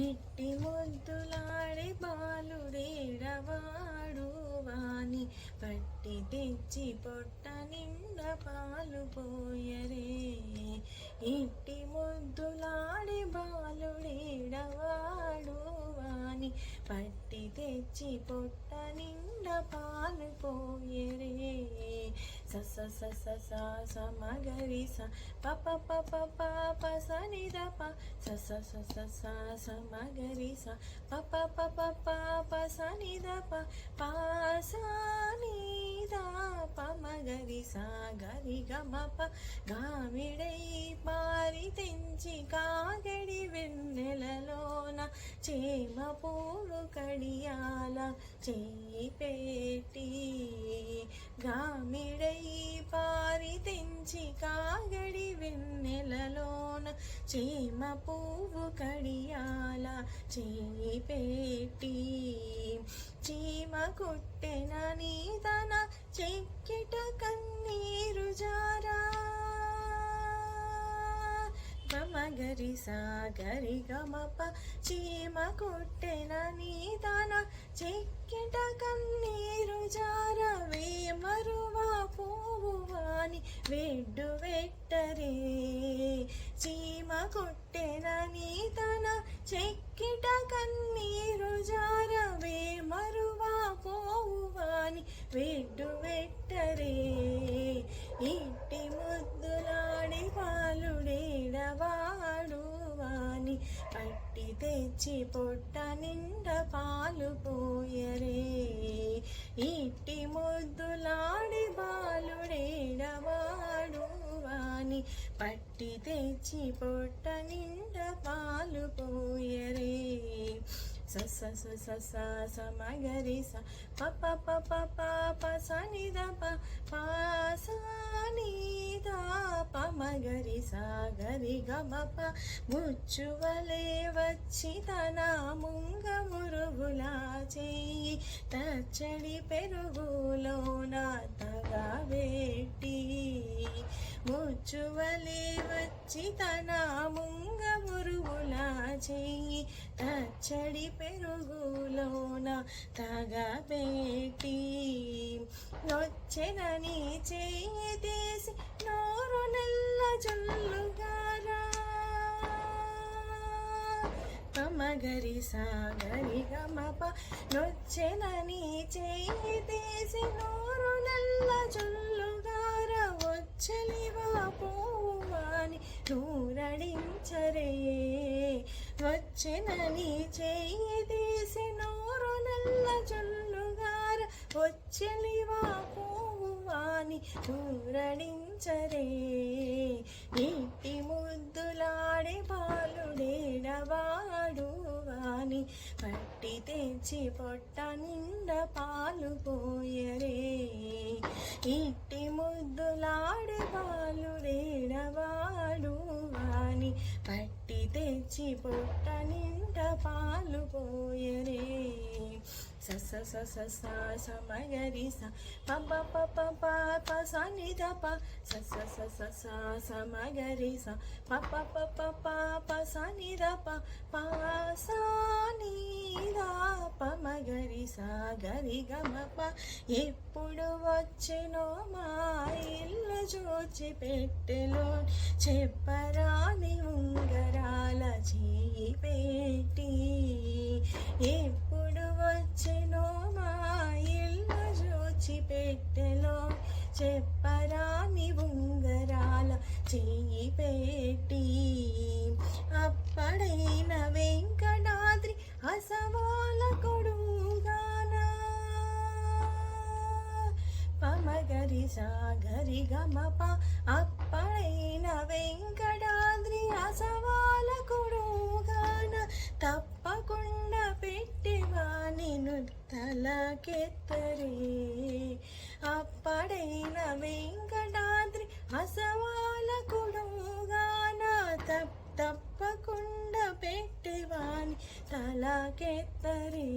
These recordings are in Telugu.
ఇట్టి ముద్దులాడే బాలుడేడవాడు వాని పట్టి తెచ్చి పొట్ట నిండా పాలు పోయరే. ఇట్టి ముద్దులాడే బాలుడేడవాడు వాని పట్టి తెచ్చి పొట్ట నిండా పాలు పోయరే. స స స స స స మగరి స ప ప ప ప ప ప స ని ద ప స స స స స స మగరి స ప ప ప ప ప ప స ని ద ప ప స ని ద ప మగరి స గరి గ మ ప గామిడై పారి తెంచి కాగడి వెన్నెలలోన చేమ పూలు కడియాల చేయి పెట్టి. గామిడై పారి తెంచి కాగడి వెన్నెలలోన చేమ పువ్వు కడియాల చేయి పెట్టి. చీమ కుట్టెన నీదన చెక్కిట కన్నీరు జారా. మగరి సాగరి గమప చీమ కుట్టెన నీదన చెక్కిట కన్నీరు జార. వేమరువా పువ్వు వాని వెడ్డు వెట్టరే. చీమ కుట్టెన నీదన చెక్కిట కన్నీరు జార. వేమరువా పువ్వు వాని వెడ్డు వెట్టరే. ఇట్టి ముద్దులాడి పాలుడేడవాడు వాని పట్టి తెచ్చి పొట్ట నిండా పాలు పోయరే. ఇట్టి ముద్దులాడి బాలుడేడవాడు వాని పట్టి తెచ్చి పొట్ట నిండా పాలు పోయరే. స స స స స స మగరి స ప ప ప ప ప ప స ని ద ప ప స ని ద ప మగరి స గరి గ మ ప. ముచ్చువలే వచ్చి తన ముంగ మురుగులా చేయి తచ్చడి పెరుగులోన తగబెట్టి. ముచ్చువలే వచ్చి తన ముంగ మురుగులా చేయి తచ్చడి పెరుగులోన తగబెట్టి. నొచ్చెనని చేయి తీసి నోరు నెల్ల జొల్లుగారా. మగరి సాగరి గమప నొచ్చెనని చేయి తీసి నోరు నెల్ల జొల్లుగార. వచ్చలివా పోవాని నూరడించరే. వచ్చెనని చేయి తీసి నోరు నెల్ల జొల్లుగార. వచ్చలివా పోవాని నూరడించరే. ఇట్టి ముద్దులాడే బాలుడేడవాడు వాని పట్టి తెచ్చి పొట్ట నిండా పాలు పోయరే. ఇట్టి ముద్దులాడే బాలుడేడవాడు వాని పట్టి తెచ్చి పొట్ట నిండా పాలు పోయరే. స స స స స స మగరి స ప ప ప ప ప ప స ని ద ప స స స స స స మగరి స ప ప ప ప ప ప స ని ద ప ప స ని ద ప మగరి స గరి గ మ ప. ఎప్పుడు వచ్చెనో మా ఇల్లు చూచి పెట్టెలో చెప్పరాని ఉంగరాల చేయి పెట్టి. ఎప్పుడు వచ్చెనో మా ఇల్లు చూచి పెట్టెలో చెప్పరాని ఉంగరాల చేయి పెట్టి. అప్పడైన వెంకటాద్రి అసవాల కొడుగానా. పమగరి సాగరి గమప అప్పడైన వెంకటాద్రి అసవాల కొడుగాన. తప్పకుండా పెట్టివాని తలకెత్తరే. అప్పడైన వెంకటాద్రి అసవాల కొడుగాన. తప్పకుండా పెట్టివాని తలకెత్తరే.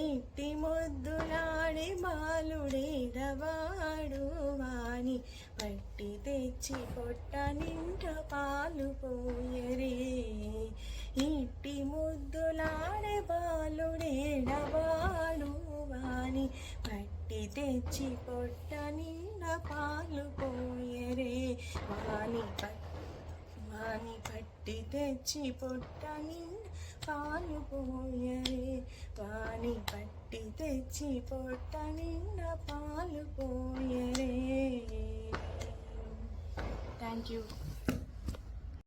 ఇట్టి ముద్దులాడి బాలుడేడవాడు వాని పట్టి తెచ్చి పొట్ట నిండా పాలు పోయరే. ఇట్టి ముద్దులాడే బాలుడేడవాడు వాని పట్టి తెచ్చి పొట్ట నిండా పాలు పోయరే వాని పట్టి తెచ్చి పొట్ట నిండా పాలు పోయరే వాని పట్టి తెచ్చి పొట్ట నిండా పాలు పోయరే. Thank you.